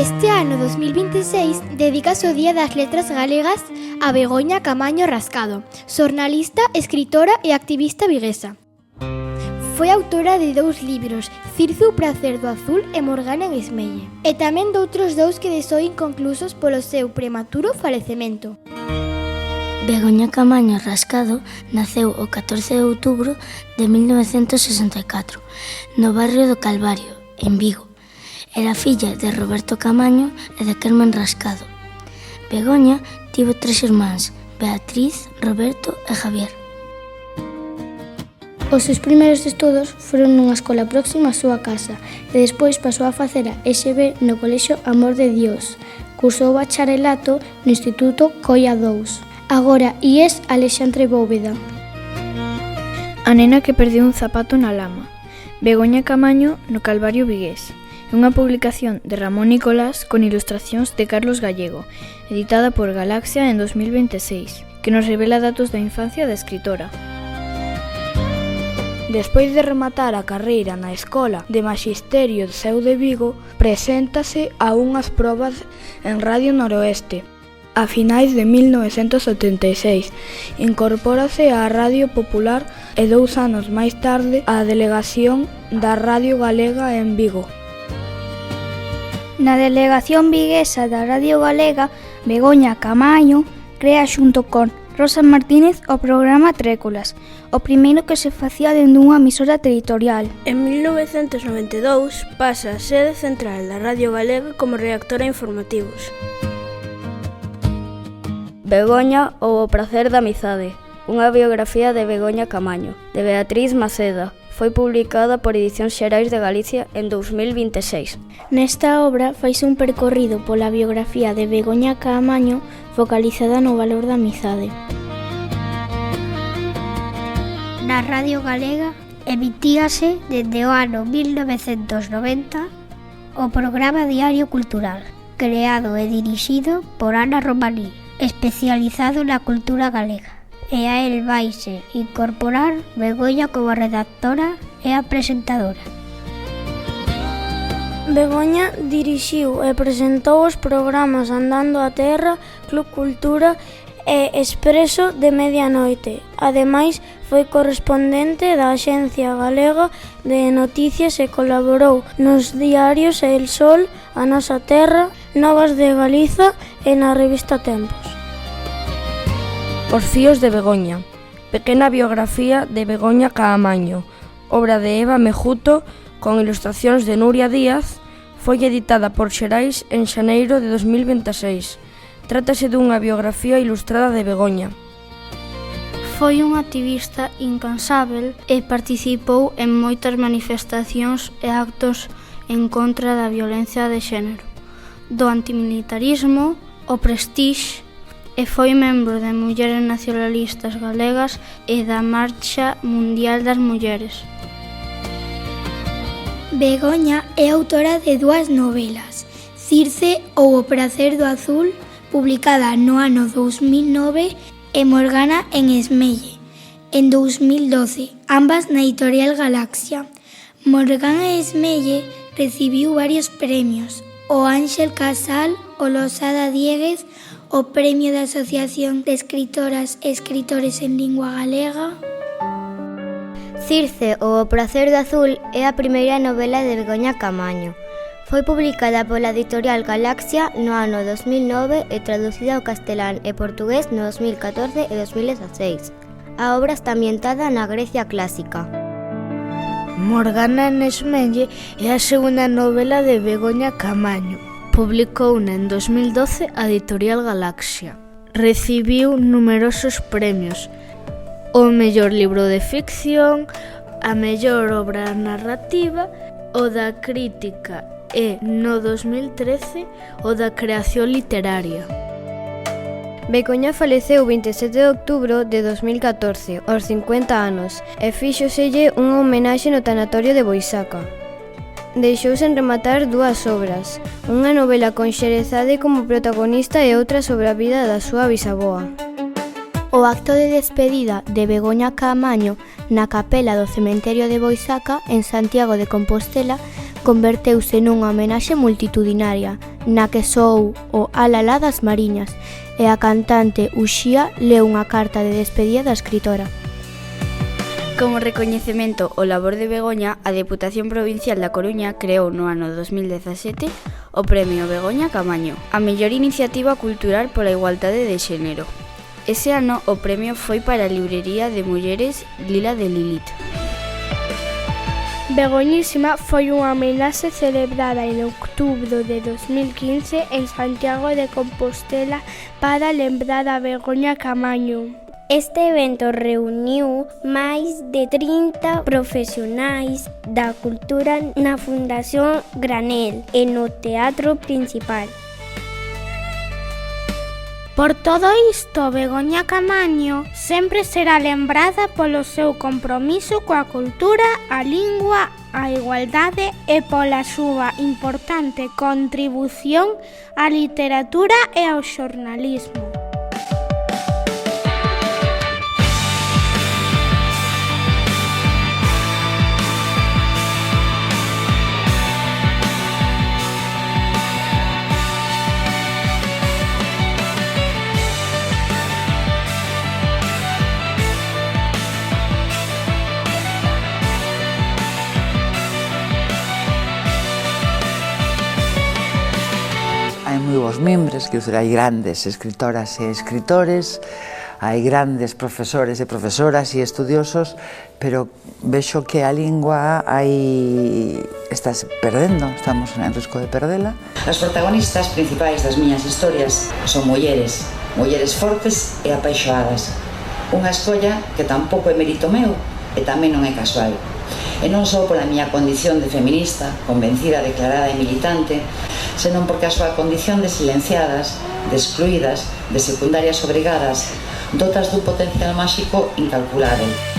Este ano 2026 dedicase o Día das Letras Galegas a Begoña Caamaño Rascado, xornalista, escritora e activista viguesa. Foi autora de 2 libros, Circe, o pracer do azul e Morgana en Esmelle, e tamén doutros 2 que deixou inconclusos polo seu prematuro falecemento. Begoña Caamaño Rascado naceu o 14 de outubro de 1964 no barrio do Calvario, en Vigo. Era filla de Roberto Caamaño e de Carmen Rascado. Begoña tivo 3 irmáns, Beatriz, Roberto e Javier. Os seus primeiros estudos foron nunha escola próxima á súa casa e despois pasou a facer a ESB no Colexio Amor de Dios. Cursou o bacharelato no Instituto Coia II. Agora IES Alexandre Bóveda. A nena que perdeu un zapato na lama. Begoña Caamaño no Calvario vigués. Unha publicación de Ramón Nicolás con ilustracións de Carlos Gallego, editada por Galaxia en 2026, que nos revela datos da infancia da escritora. Despois de rematar a carreira na Escola de Maxisterio de Seu de Vigo, preséntase a unhas probas en Radio Noroeste. A finais de 1976, incorpórase á Radio Popular e 2 anos máis tarde á delegación da Radio Galega en Vigo. Na delegación viguesa da Radio Galega, Begoña Caamaño crea xunto con Rosa Martínez o programa Tréculas, o primeiro que se facía dende unha emisora territorial. En 1992 pasa a sede central da Radio Galega como redactora informativos. Begoña ou o pracer da amizade, unha biografía de Begoña Caamaño, de Beatriz Maceda. Foi publicada por Edicións Xerais de Galicia en 2026. Nesta obra faise un percorrido pola biografía de Begoña Caamaño focalizada no valor da amizade. Na Radio Galega emitíase dende o ano 1990 o programa Diario Cultural, creado e dirixido por Ana Romaní, especializado na cultura galega. E a el vaise incorporar Begoña como redactora e a presentadora. Begoña dirixiu e presentou os programas Andando a Terra, Club Cultura e Expreso de Medianoite. Ademais, foi correspondente da Axencia Galega de Noticias e colaborou nos diarios El Sol, A Nosa Terra, Novas de Galiza e na revista Tempos. Os fíos de Begoña, pequena biografía de Begoña Caamaño, obra de Eva Mejuto con ilustracións de Nuria Díaz, foi editada por Xerais en xaneiro de 2026. Trátase dunha biografía ilustrada de Begoña. Foi un activista incansável e participou en moitas manifestacións e actos en contra da violencia de xénero, do antimilitarismo, o Prestige, e foi membro de Mulleres Nacionalistas Galegas e da Marcha Mundial das Mulleres. Begoña é autora de 2 novelas, Circe ou o pracer do azul, publicada no ano 2009, e Morgana en Esmelle, en 2012, ambas na editorial Galaxia. Morgana en Esmelle recibiu varios premios, o Ángel Casal, o Losada Dieguez, o Premio da Asociación de Escritoras e Escritores en Lingua Galega. Circe ou o pracer do azul é a primeira novela de Begoña Caamaño. Foi publicada pola editorial Galaxia no ano 2009 e traducida ao castelán e portugués no 2014 e 2016. A obra está ambientada na Grecia clásica. Morgana en Esmelle é a segunda novela de Begoña Caamaño. Publicouna en 2012 a editorial Galaxia. Recibiu numerosos premios: o mellor libro de ficción, a mellor obra narrativa, o da crítica e, no 2013, o da creación literaria. Begoña faleceu o 27 de outubro de 2014, aos 50 anos, e fíxoselle unha homenaxe no tanatorio de Boisaca. Deixou sen rematar 2 obras, unha novela con Xerezade como protagonista e outra sobre a vida da súa bisaboa. O acto de despedida de Begoña Caamaño na capela do cemiterio de Boisaca, en Santiago de Compostela, converteuse nunha homenaxe multitudinaria, na que soou o alalá das mariñas, e a cantante Uxía leu unha carta de despedida da escritora. Como recoñecemento ao labor de Begoña, a Deputación Provincial da Coruña creou no ano 2017 o Premio Begoña Caamaño, a mellor iniciativa cultural pola igualdade de xénero. Ese ano o premio foi para a librería de mulleres Lila de Lilith. Begoñísima foi unha homenaxe celebrada en outubro de 2015 en Santiago de Compostela para lembrar a Begoña Caamaño. Este evento reuniu máis de 30 profesionais da cultura na Fundación Granel e no Teatro Principal. Por todo isto, Begoña Caamaño sempre será lembrada polo seu compromiso coa cultura, a lingua, a igualdade e pola súa importante contribución á literatura e ao xornalismo. Hai moi bons mimbres, que hai grandes escritoras e escritores, hai grandes profesores e profesoras e estudiosos, pero vexo que a lingua estás perdendo, estamos en risco de perdela. As protagonistas principais das miñas historias son mulleres fortes e apaixoadas. Unha escolla que tampouco é mérito meu e tamén non é casual. E non só pola miña condición de feminista, convencida, declarada e militante, senón porque a súa condición de silenciadas, de excluídas, de secundarias obrigadas, dotas dun potencial máxico incalculável.